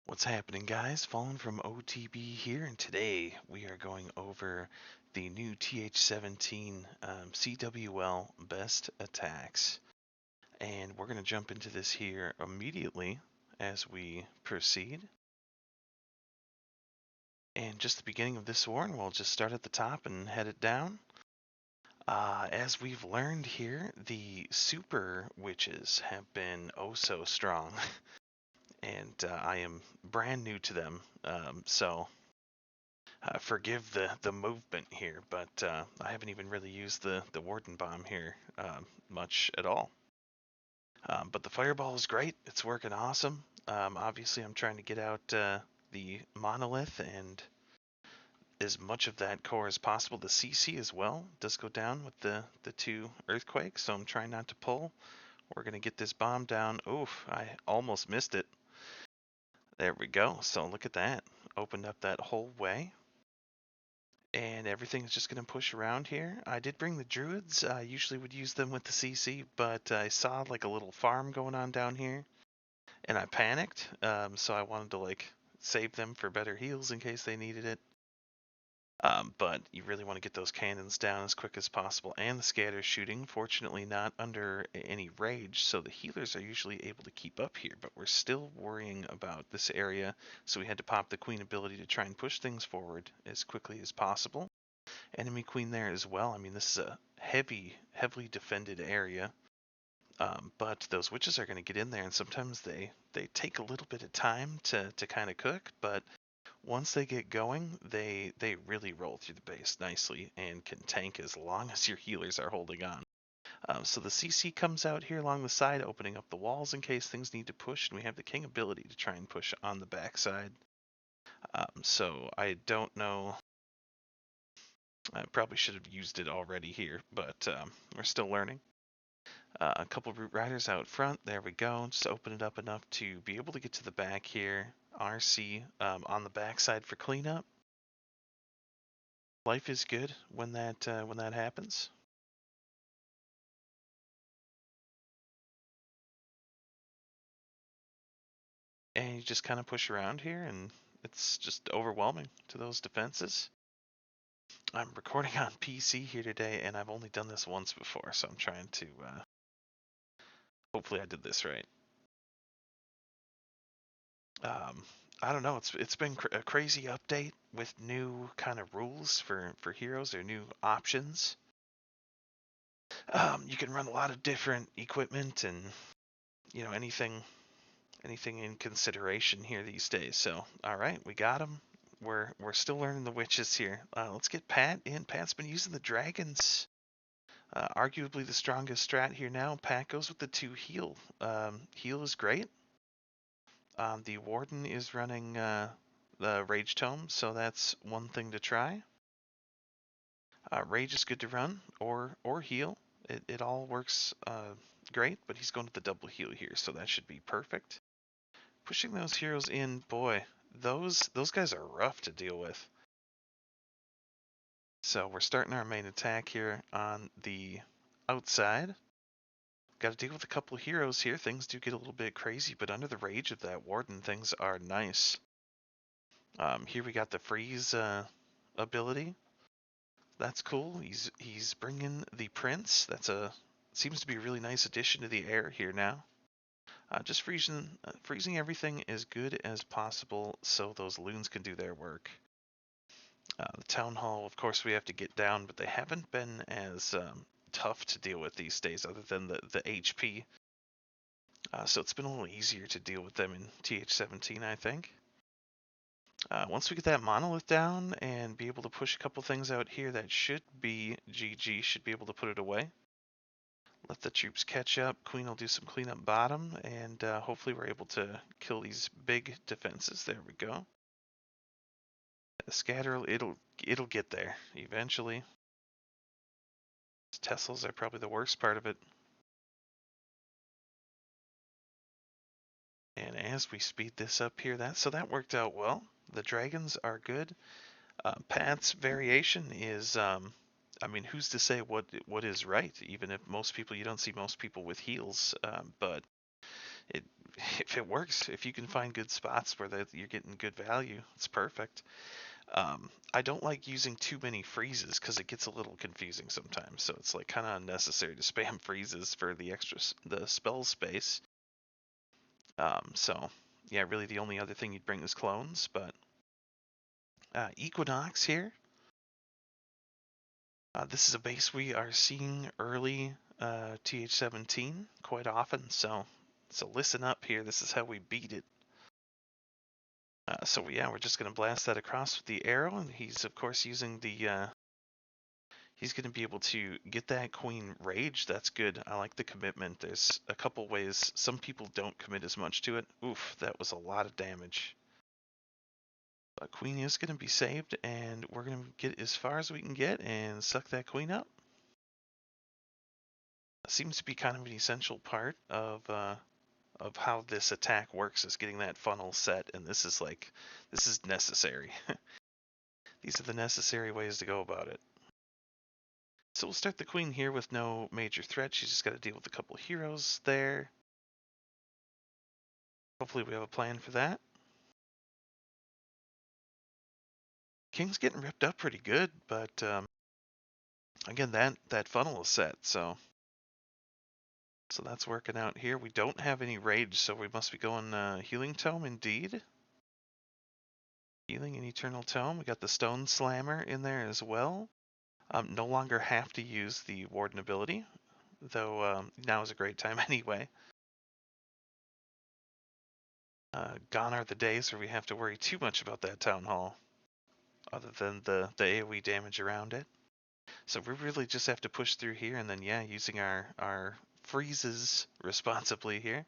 What's happening, guys? Fallen from OTB here, and today we are going over the new TH17 CWL best attacks. And we're going to jump into this here immediately as we proceed. And just the beginning of this war, and we'll just start at the top and head it down. As we've learned here, the super witches have been oh so strong. And I am brand new to them, so forgive the movement here, but I haven't even really used the Warden Bomb here much at all. But the Fireball is great. It's working awesome. Obviously, I'm trying to get out the Monolith and as much of that core as possible. The CC as well does go down with the two Earthquakes, so I'm trying not to pull. We're going to get this bomb down. Oof, I almost missed it. There we go. So look at that. Opened up that whole way. And everything's just going to push around here. I did bring the druids. I usually would use them with the CC, but I saw like a little farm going on down here, and I panicked. So I wanted to like save them for better heals in case they needed it. But you really want to get those cannons down as quick as possible, and the scatter shooting. Fortunately, not under any rage, so the healers are usually able to keep up here. But we're still worrying about this area, so we had to pop the queen ability to try and push things forward as quickly as possible. Enemy queen there as well. I mean, this is a heavily defended area. But those witches are going to get in there, and sometimes they take a little bit of time to kind of cook, but once they get going, they really roll through the base nicely and can tank as long as your healers are holding on. So the CC comes out here along the side, opening up the walls in case things need to push, and we have the king ability to try and push on the backside. So I don't know. I probably should have used it already here, but we're still learning. A couple root riders out front. There we go. Just open it up enough to be able to get to the back here. RC on the backside for cleanup. Life is good when that happens. And you just kind of push around here, and it's just overwhelming to those defenses. I'm recording on PC here today, and I've only done this once before, so I'm trying to. Hopefully, I did this right. Um, I don't know. It's been a crazy update with new kind of rules for heroes or new options. You can run a lot of different equipment and anything in consideration here these days. So all right, we got them. We're still learning the witches here. Let's get Pat in. Pat's been using the dragons. Arguably the strongest strat here now. Pat goes with the 2 heal. Heal is great. The Warden is running the Rage Tome, so that's one thing to try. Rage is good to run or heal. It all works great, but he's going to the double heal here, so that should be perfect. Pushing those heroes in, boy, those guys are rough to deal with. So we're starting our main attack here on the outside. Got to deal with a couple of heroes here. Things do get a little bit crazy, but under the rage of that Warden, things are nice. Here we got the freeze ability. That's cool. He's bringing the Prince. Seems to be a really nice addition to the air here now. Just freezing everything as good as possible so those loons can do their work. The Town Hall, of course, we have to get down, but they haven't been as tough to deal with these days, other than the HP. So it's been a little easier to deal with them in TH17, I think. Once we get that monolith down and be able to push a couple things out here, that should be GG, should be able to put it away. Let the troops catch up. Queen will do some cleanup bottom, and hopefully we're able to kill these big defenses. There we go. The scatter, it'll get there eventually. Tessels are probably the worst part of it. And as we speed this up here, that worked out well. The dragons are good. Pat's variation is, I mean, who's to say what is right? Even if you don't see most people with heals, but if it works, if you can find good spots where you're getting good value, it's perfect. I don't like using too many freezes because it gets a little confusing sometimes. So it's like kind of unnecessary to spam freezes for the spell space. So yeah, really the only other thing you'd bring is clones, but Equinox here. This is a base we are seeing early TH17 quite often, so listen up here. This is how we beat it. So yeah, we're just gonna blast that across with the arrow, and he's of course using the. He's gonna be able to get that queen rage. That's good. I like the commitment. There's a couple ways. Some people don't commit as much to it. Oof, that was a lot of damage. But queen is gonna be saved, and we're gonna get as far as we can get and suck that queen up. Seems to be kind of an essential part of how this attack works is getting that funnel set, and this is necessary. These are the necessary ways to go about it. So we'll start the queen here with no major threat. She's just got to deal with a couple heroes there. Hopefully we have a plan for that. King's getting ripped up pretty good, but again, that funnel is set, so that's working out here. We don't have any rage, so we must be going healing tome indeed. Healing and eternal tome. We got the stone slammer in there as well. No longer have to use the warden ability, though now is a great time anyway. Gone are the days where we have to worry too much about that town hall, other than the AoE damage around it. So we really just have to push through here, and then yeah, using our freezes responsibly here.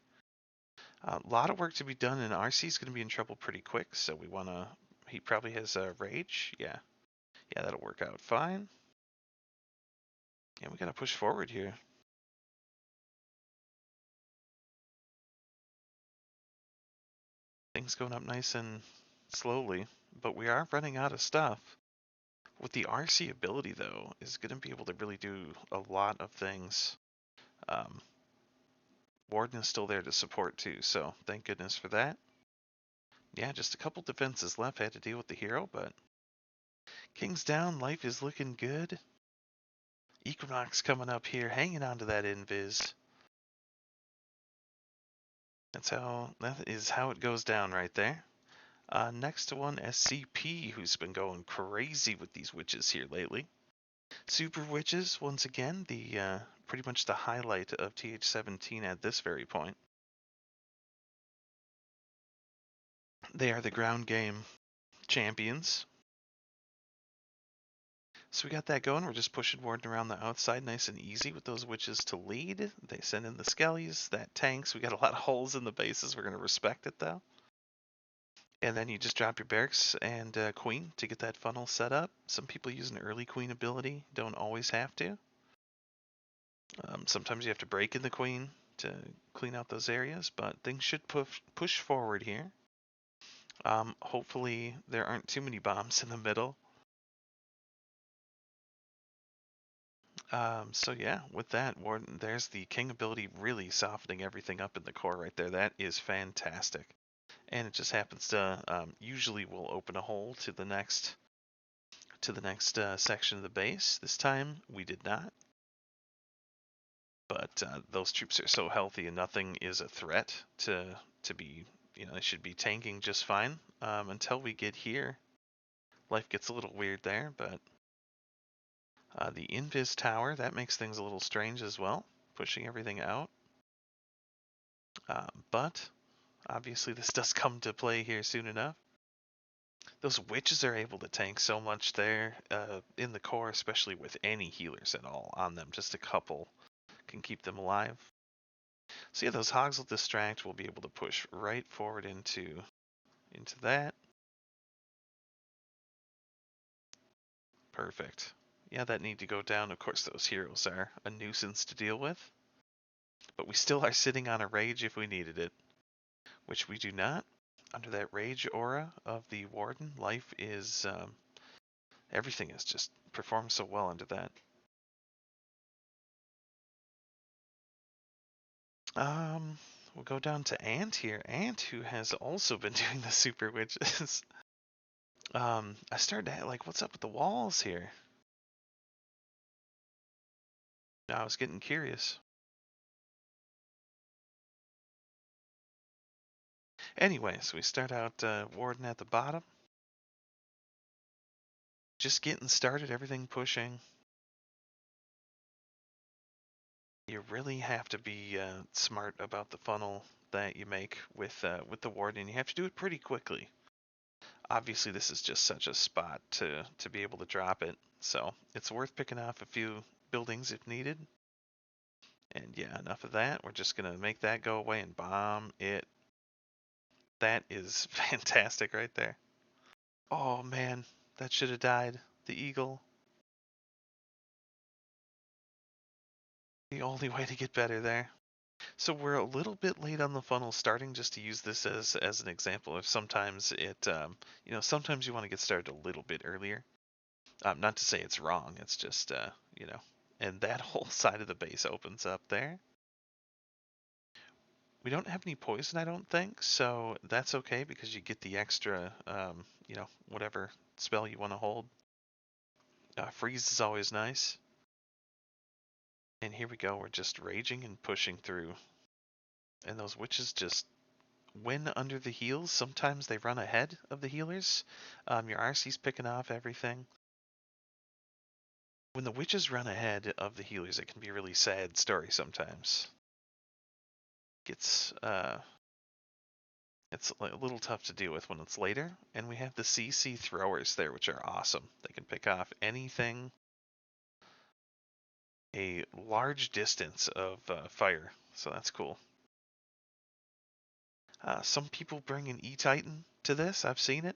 A lot of work to be done, and RC's going to be in trouble pretty quick, so we want to. He probably has rage. Yeah, that'll work out fine. Yeah, we got to push forward here. Things going up nice and slowly, but we are running out of stuff. With the RC ability, though, is going to be able to really do a lot of things. Um, Warden is still there to support too, so thank goodness for that. Yeah, just a couple defenses left. Had to deal with the hero, but King's down. Life is looking good. Equinox coming up here, hanging on to that invis. That is how it goes down right there. Next to one, SCP, who's been going crazy with these witches here lately. Super witches, once again, the pretty much the highlight of TH17 at this very point. They are the ground game champions. So we got that going. We're just pushing Warden around the outside nice and easy with those witches to lead. They send in the skellies. That tanks. We got a lot of holes in the bases. We're going to respect it, though. And then you just drop your barracks and queen to get that funnel set up. Some people use an early queen ability. Don't always have to. Sometimes you have to break in the queen to clean out those areas, but things should push forward here. Hopefully there aren't too many bombs in the middle. So yeah, with that, Warden, there's the king ability really softening everything up in the core right there. That is fantastic. And it just happens to usually will open a hole to the next section of the base. This time we did not. But those troops are so healthy and nothing is a threat to be, they should be tanking just fine until we get here. Life gets a little weird there, but the Invis Tower, that makes things a little strange as well, pushing everything out. But obviously this does come to play here soon enough. Those witches are able to tank so much there in the core, especially with any healers at all on them. Just a couple can keep them alive. So yeah, those hogs will distract. We'll be able to push right forward into that. Perfect. Yeah, that need to go down. Of course, those heroes are a nuisance to deal with. But we still are sitting on a rage if we needed it, which we do not. Under that rage aura of the Warden, life is... everything is just performed so well under that. we'll go down to Ant here. Ant, who has also been doing the super witches. I started to like, what's up with the walls here? I was getting curious. Anyway, so we start out Warden at the bottom. Just getting started, everything pushing. You really have to be smart about the funnel that you make with the Warden. You have to do it pretty quickly. Obviously, this is just such a spot to be able to drop it, so it's worth picking off a few buildings if needed. And yeah, enough of that. We're just gonna make that go away and bomb it. That is fantastic right there. Oh man, that should have died. The eagle. The only way to get better there. So we're a little bit late on the funnel starting, just to use this as an example of sometimes it, sometimes you want to get started a little bit earlier. Not to say it's wrong, it's just, and that whole side of the base opens up there. We don't have any poison, I don't think, so that's okay because you get the extra, whatever spell you want to hold. Freeze is always nice. And here we go, we're just raging and pushing through. And those witches just win under the heals. Sometimes they run ahead of the healers. Your RC's picking off everything. When the witches run ahead of the healers, it can be a really sad story sometimes. It's a little tough to deal with when it's later. And we have the CC throwers there, which are awesome. They can pick off anything a large distance of fire, so that's cool. Some people bring an E-Titan to this. I've seen it.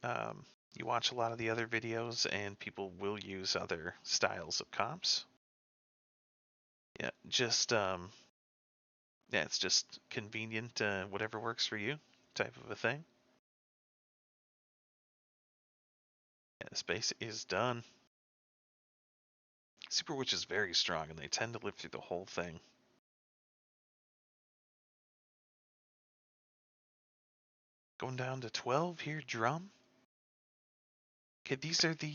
You watch a lot of the other videos, and people will use other styles of comps. Yeah, it's just convenient, whatever works for you, type of a thing. Yeah, this base is done. Super Witch is very strong, and they tend to live through the whole thing. Going down to 12 here, drum. Okay, these are the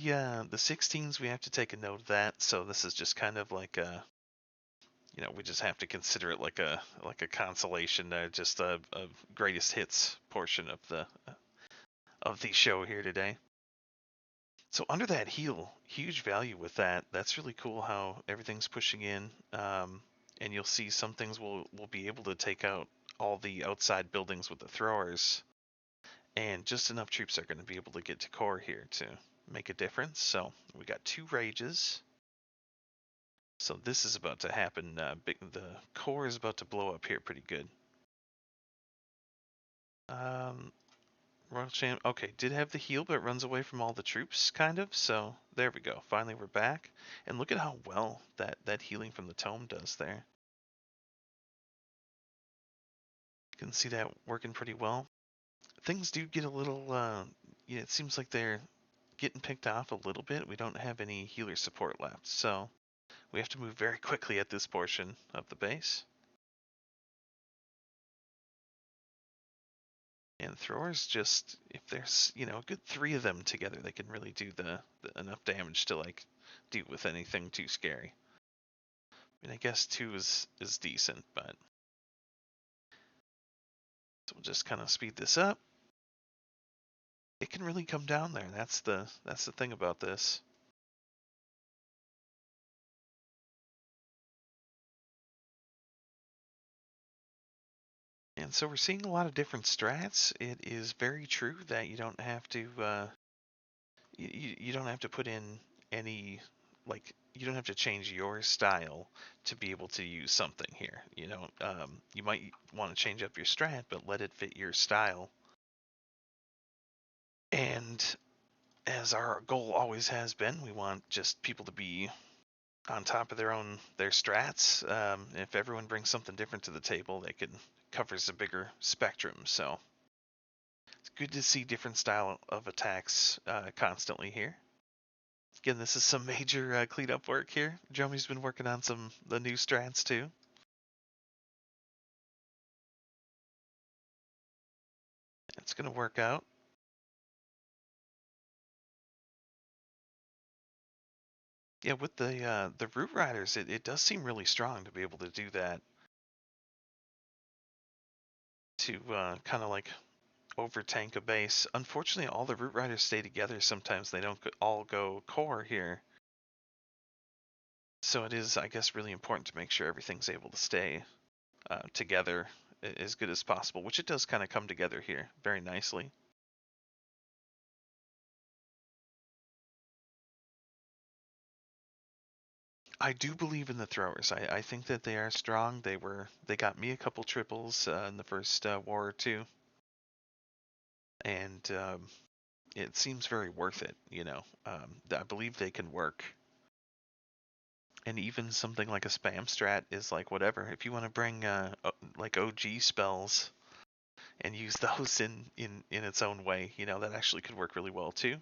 16s. We have to take a note of that. So this is just kind of like a, we just have to consider it like a consolation, just a greatest hits portion of the show here today. So under that heal, huge value with that. That's really cool how everything's pushing in, and you'll see some things will be able to take out all the outside buildings with the throwers, and just enough troops are going to be able to get to core here to make a difference. So we got 2 rages. So this is about to happen. The core is about to blow up here pretty good. Royal Champ, okay, did have the heal, but runs away from all the troops, kind of. So there we go. Finally, we're back. And look at how well that healing from the tome does there. You can see that working pretty well. Things do get a little, it seems like they're getting picked off a little bit. We don't have any healer support left, so we have to move very quickly at this portion of the base. And throwers just, if there's, a good 3 of them together, they can really do the enough damage to like deal with anything too scary. I mean, I guess 2 is decent, but so we'll just kind of speed this up. It can really come down there. That's the thing about this. And so we're seeing a lot of different strats. It is very true that you don't have to you don't have to put in any, like, you don't have to change your style to be able to use something here. You might want to change up your strat, but let it fit your style. And as our goal always has been, we want just people to be on top of their strats. If everyone brings something different to the table, they can covers a bigger spectrum. So it's good to see different style of attacks constantly here. Again, this is some major cleanup work here. Jomi's been working on the new strats too. It's gonna work out. Yeah, with the Root Riders, it does seem really strong to be able to do that. To kind of like over tank a base. Unfortunately, all the Root Riders stay together. Sometimes they don't all go core here. So it is, I guess, really important to make sure everything's able to stay together as good as possible, which it does kind of come together here very nicely. I do believe in the throwers. I think that they are strong. They got me a couple triples in the first war or two, and it seems very worth it. I believe they can work. And even something like a spam strat is like whatever. If you want to bring like OG spells and use those in its own way, that actually could work really well too.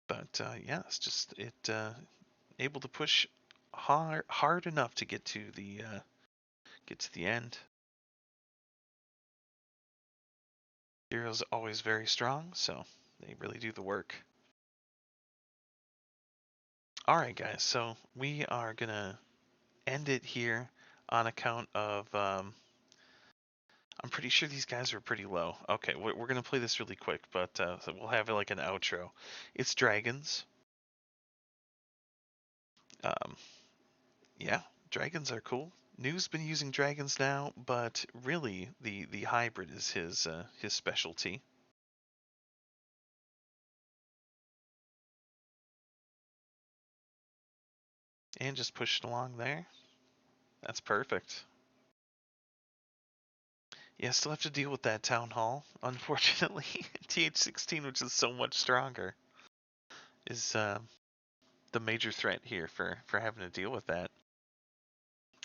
But yeah, it's just able to push hard enough to get to the end. Heroes always very strong, so they really do the work. All right, guys. So we are gonna end it here on account of I'm pretty sure these guys are pretty low. Okay, we're gonna play this really quick, but so we'll have like an outro. It's dragons. Um, yeah, dragons are cool. New's been using dragons now, but really the hybrid is his specialty. And just push it along there. That's perfect. Yeah, still have to deal with that town hall. Unfortunately, TH16, which is so much stronger, is the major threat here for having to deal with that.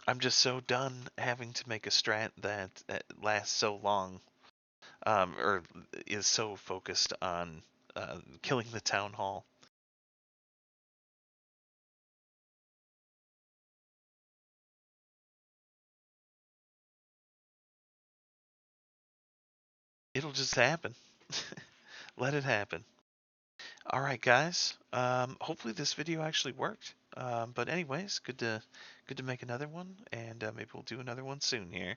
I'm just so done having to make a strat that lasts so long, or is so focused on killing the town hall. It'll just happen. Let it happen. All right, guys. Hopefully this video actually worked. But anyways, good to make another one, and maybe we'll do another one soon here.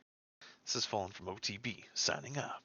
This is Fallen from OTB, signing up.